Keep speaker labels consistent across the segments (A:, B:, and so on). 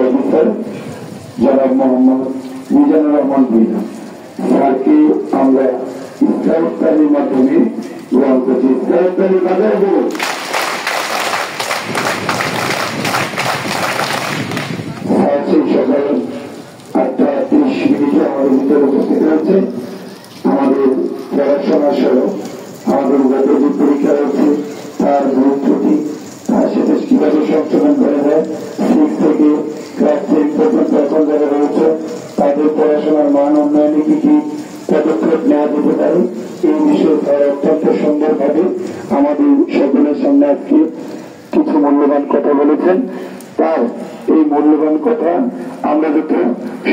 A: Officer জনাব মোহাম্মদ মিজানুর রহমান ভূঁইয়া স্যারকে আমরা ইফতারের মাধ্যমে গ্রহণ করছি। ইফতারের বাজারে বলুন। স্যার সেই সকাল 8:30 আমাদের ভিতরে উপস্থিত হয়েছে। আমাদের পড়াশোনা সহ আমাদের গত যে পরীক্ষা রয়েছে তার ভুল ত্রুটি সেটা কিভাবে সংশোধন করা যায়, 6 থেকে ক্লাস 10 পর্যন্ত এখন যারা রয়েছে তাদের পড়াশোনার মান উন্নয়নে কি কি পদক্ষেপ নেওয়া যেতে পারে এই বিষয়ে স্যার অত্যন্ত সুন্দরভাবে আমাদের সকলের সামনে আজকে কিছু মূল্যবান কথা বলেছেন। তার এই মূল্যবান কথা আমরা যাতে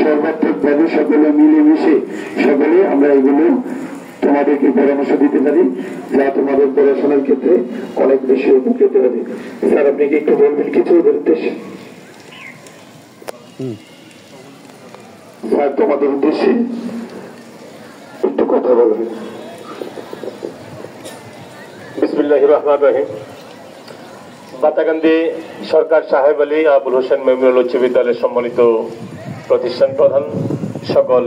A: সর্বাত্মকভাবে সকলে মিলেমিশে সকলে আমরা এগুলো তোমাদেরকে পরামর্শ দিতে পারি যা তোমাদের পড়াশোনার ক্ষেত্রে অনেক বেশি উপকৃত হবে। স্যার আপনি কি একটু বলবেন কিছু ওদের উদ্দেশ্যে? স্যার তোমাদের উদ্দেশ্যে একটু কথা বলবেন।
B: বিসমিল্লাহির রহমানির রহিম। বাতাকান্দি সরকার সাহেব আলী আবুল হোসেন মেমোরিয়াল উচ্চ বিদ্যালয়ের সম্মানিত প্রতিষ্ঠান প্রধান, সকল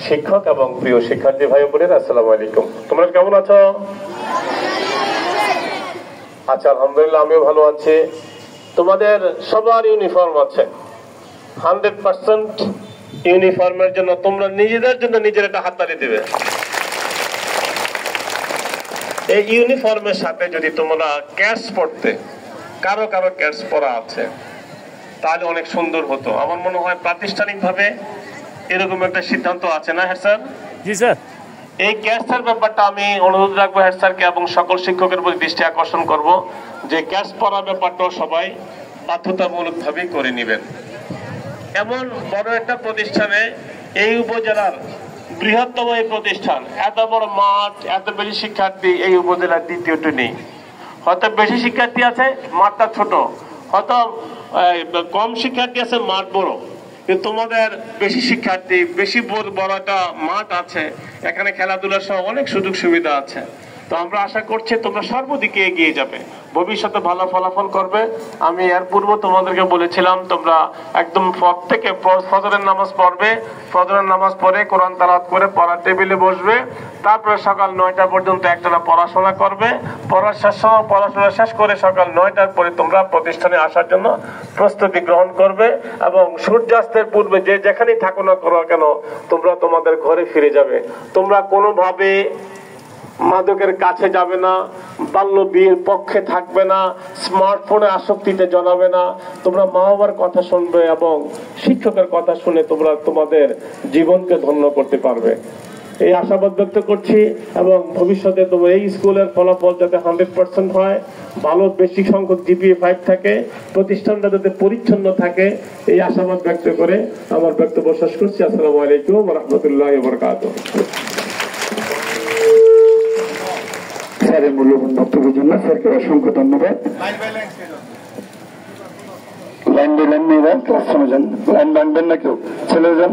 B: শিক্ষক এবং প্রিয় শিক্ষার্থী ভাই বোনেরা, আসসালামু আলাইকুম। তোমরা কেমন আছো? আচ্ছা, আলহামদুলিল্লাহ আমিও ভালো আছি। তোমাদের সবার ইউনিফর্ম আছে, 100% ইউনিফর্মের জন্য তোমরা নিজেদের জন্য নিজের একটা হাততালি দিবে। এই ইউনিফর্মের সাথে যদি তোমরা ক্যাশ পড়তে, কারো কারো ক্যাশ পরা আছে, তাহলে অনেক সুন্দর হতো। আমার মনে হয় প্রাতিষ্ঠানিকভাবে এরকম একটা সিদ্ধান্ত আছে না হেড স্যার?
C: জি স্যার।
B: এই ক্যাশের ব্যাপারটা আমি অনুরোধ রাখবো হেড স্যারকে এবং সকল শিক্ষকের প্রতি দৃষ্টি আকর্ষণ করব যে ক্যাশ পড়ার ব্যাপারটাও সবাই বাধ্যতামূলকভাবেই করে নেবেন। এমন বড় একটা প্রতিষ্ঠানে, এই উপজেলার বৃহত্তম এই প্রতিষ্ঠান, এত বড় মাঠ, এত বেশি শিক্ষার্থী এই উপজেলার দ্বিতীয়টি নেই। হয়তো বেশি শিক্ষার্থী আছে, মাঠটা ছোট, হয়তো কম শিক্ষার্থী আছে, মাঠ বড়, কিন্তু তোমাদের বেশি শিক্ষার্থী, বেশি বড় একটা মাঠ আছে, এখানে খেলাধুলার সহ অনেক সুযোগ সুবিধা আছে। তো আমরা আশা করছি তোমরা সর্বদিকে এগিয়ে যাবে, ভবিষ্যতে ভালো ফলাফল করবে। আমি এর পূর্বে তোমাদেরকে বলেছিলাম তোমরা একদম প্রত্যেকে ফজরের নামাজ পড়বে, ফজরের নামাজ পড়ে কোরআন তেলাওয়াত করে পড়ার টেবিলে বসবে, তারপরে সকাল 9টা পর্যন্ত একটানা পড়াশোনা করবে, পড়াশোনা শেষ করে সকাল 9টার পরে তোমরা প্রতিষ্ঠানে আসার জন্য প্রস্তুতি গ্রহণ করবে এবং সূর্যাস্তের পূর্বে যে যেখানেই থাকো না করো কেন তোমরা তোমাদের ঘরে ফিরে যাবে। তোমরা কোনোভাবে মাদকের কাছে যাবে না, বাল্য বিয়ের পক্ষে থাকবে না, স্মার্টফোনে আসক্তিতে জড়াবে না, তোমরা মা বাবার কথা শুনবে এবং শিক্ষকের কথা শুনে তোমরা তোমাদের জীবনকে ধন্য করতে পারবে, এই আশাবাদ ব্যক্ত করছি। এবং ভবিষ্যতে তোমার এই স্কুলের ফলাফল যাতে 100% হয়, ভালো বেশি সংখ্যক GPA 5 থাকে, প্রতিষ্ঠানটা যাতে পরিচ্ছন্ন থাকে, এই আশাবাদ ব্যক্ত করে আমার বক্তব্য শেষ করছি। আসসালামু আলাইকুম ওয়া রাহমাতুল্লাহি ওয়া বারাকাতুহু।
A: স্যারের মূল্যবান বক্তব্যের জন্য স্যারকে অসংখ্য ধন্যবাদ। লাইন বাই লাইন নিয়ে যান, ক্লাস যান, লাইন ভাঙবেন না কেউ, চলে যান।